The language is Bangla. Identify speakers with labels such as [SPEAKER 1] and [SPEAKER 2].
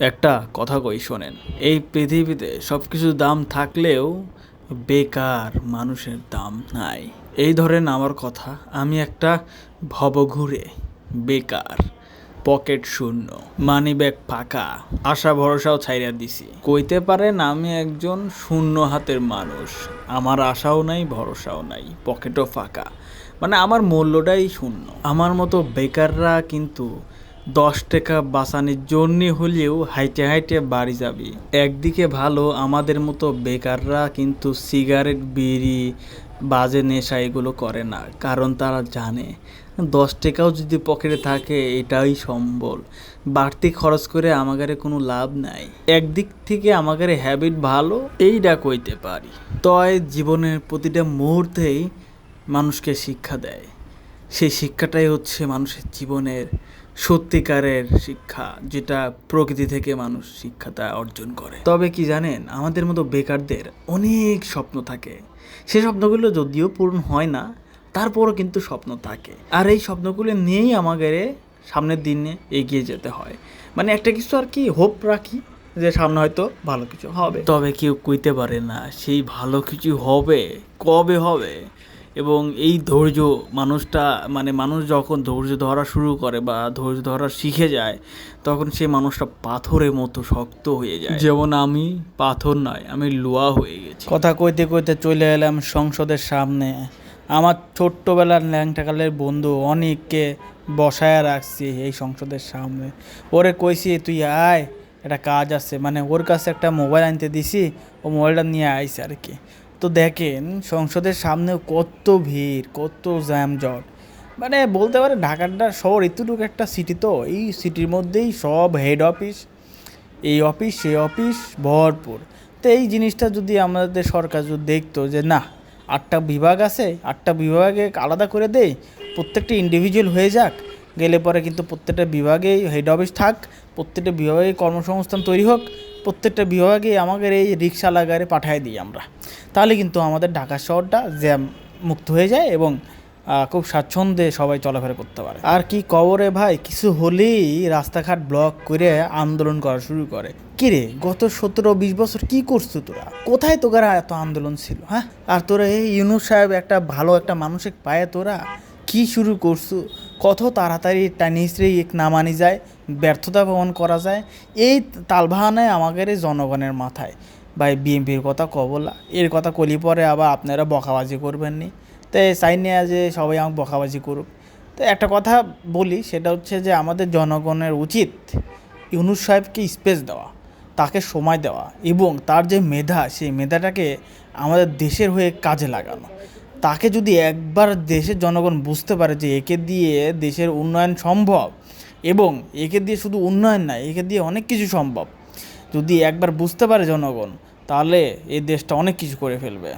[SPEAKER 1] একটা কথা কই শোনেন, এই পৃথিবীতে সব কিছুর দাম থাকলেও বেকার মানুষের দাম নাই। এই ধরেন আমার কথা, আমি একটা ভবঘুরে বেকার, পকেট শূন্য, মানি ব্যাগ ফাঁকা, আশা ভরসাও ছাইড়া দিছি। কইতে পারেন আমি একজন শূন্য হাতের মানুষ। আমার আশাও নাই, ভরসাও নাই, পকেটও ফাঁকা, মানে আমার মূল্যটাই শূন্য। আমার মতো বেকাররা কিন্তু 10 টাকা বাঁচানোর জন্য হলেও হাইটে হাইটে বাড়ি যাবি। একদিকে ভালো, আমাদের মতো বেকাররা কিন্তু সিগারেট, বিড়ি, বাজে নেশা এগুলো করে না, কারণ তারা জানে 10 টাকাও যদি পকেটে থাকে এটাই সম্বল। বাড়তি খরচ করে আমাদের কোনো লাভ নাই। একদিক থেকে আমাদের হ্যাবিট ভালো, এইটা কইতে পারি। তয় জীবনের প্রতিটা মুহূর্তেই মানুষকে শিক্ষা দেয়। সেই শিক্ষাটাই হচ্ছে মানুষের জীবনের সত্যিকারের শিক্ষা, যেটা প্রকৃতি থেকে মানুষ শিক্ষাটা অর্জন করে। তবে কি জানেন, আমাদের মতো বেকারদের অনেক স্বপ্ন থাকে। সেই স্বপ্নগুলো যদিও পূরণ হয় না, তারপরও কিন্তু স্বপ্ন থাকে। আর এই স্বপ্নগুলো নিয়েই আমাদের সামনের দিনে এগিয়ে যেতে হয়। মানে একটা কিছু আর কি হোপ রাখি যে সামনে হয়তো ভালো কিছু হবে। তবে কেউ কইতে পারে না সেই ভালো কিছু হবে কবে হবে। এবং এই ধৈর্য মানুষটা, মানে মানুষ যখন ধৈর্য ধরা শুরু করে বা ধৈর্য ধরা শিখে যায়, তখন সেই মানুষটা পাথরের মতো শক্ত হয়ে যায়। যেমন আমি পাথর নয়, আমি লোহা হয়ে গেছি। কথা কইতে কইতে চলে এলাম সংসদের সামনে। আমার ছোট্টবেলার ল্যাংটাকালের বন্ধু অনেককে বসায় রাখছি এই সংসদের সামনে। ওরে কইছি তুই আয়, একটা কাজ আছে, মানে ওর কাছে একটা মোবাইল আনতে দিছি, ও মোবাইলটা নিয়ে আইছে আর কি। তো দেখেন সংসদের সামনে কত ভিড়, কত জ্যামজট। মানে বলতে পারে ঢাকাটা শহর এতটুকু একটা সিটি, তো এই সিটির মধ্যেই সব হেড অফিস, এই অফিস সেই অফিস ভরপুর। তো এই জিনিসটা যদি আমাদের সরকার যদি দেখতো যে না, 8টা বিভাগ আছে, 8টা বিভাগে আলাদা করে দেয়, প্রত্যেকটা ইন্ডিভিজুয়াল হয়ে যাক, গেলে পরে কিন্তু প্রত্যেকটা বিভাগেই হেড অফিস থাক, প্রত্যেকটা বিভাগে কর্মসংস্থান তৈরি হোক, প্রত্যেকটা বিভাগে আমাদের এই রিক্সা লাগারে পাঠায় দিই আমরা, তাহলে কিন্তু আমাদের ঢাকা শহরটা জ্যাম মুক্ত হয়ে যায় এবং খুব স্বাচ্ছন্দ্যে সবাই চলাফেরা করতে পারে। আর কি কবরে ভাই, কিছু হলেই রাস্তাঘাট ব্লক করে আন্দোলন করা শুরু করে। কিরে, গত 17-20 বছর কি করছো তোরা? কোথায় তোরা এত আন্দোলন ছিল? হ্যাঁ, আর তোরা এই ইউনূস সাহেব একটা ভালো একটা মানুষের পায়ে তোরা কি শুরু করছো? কত তাড়াতাড়ি টানিস্ত্রি নামানি যায়, ব্যর্থতা প্রমাণ করা যায়, এই তালবাহানায় আমাদের এই জনগণের মাথায়। ভাই বিএমপির কথা কবলা, এর কথা কলি পরে আবার আপনারা বকাবাজি করবেন নি। তো চাই নিয়ে যে সবাই আমাকে বকাবাজি করুক। তো একটা কথা বলি, সেটা হচ্ছে যে আমাদের জনগণের উচিত ইউনূস সাহেবকে স্পেস দেওয়া, তাকে সময় দেওয়া, এবং তার যে মেধা, সেই মেধাটাকে আমাদের দেশের হয়ে কাজে লাগানো। তাকে যদি একবার দেশের জনগণ বুঝতে পারে যে একে দিয়ে দেশের উন্নয়ন সম্ভব, এবং একে দিয়ে শুধু উন্নয়ন নয়, একে দিয়ে অনেক কিছু সম্ভব, যদি একবার বুঝতে পারে জনগণ, তাহলে এই দেশটা অনেক কিছু করে ফেলবে।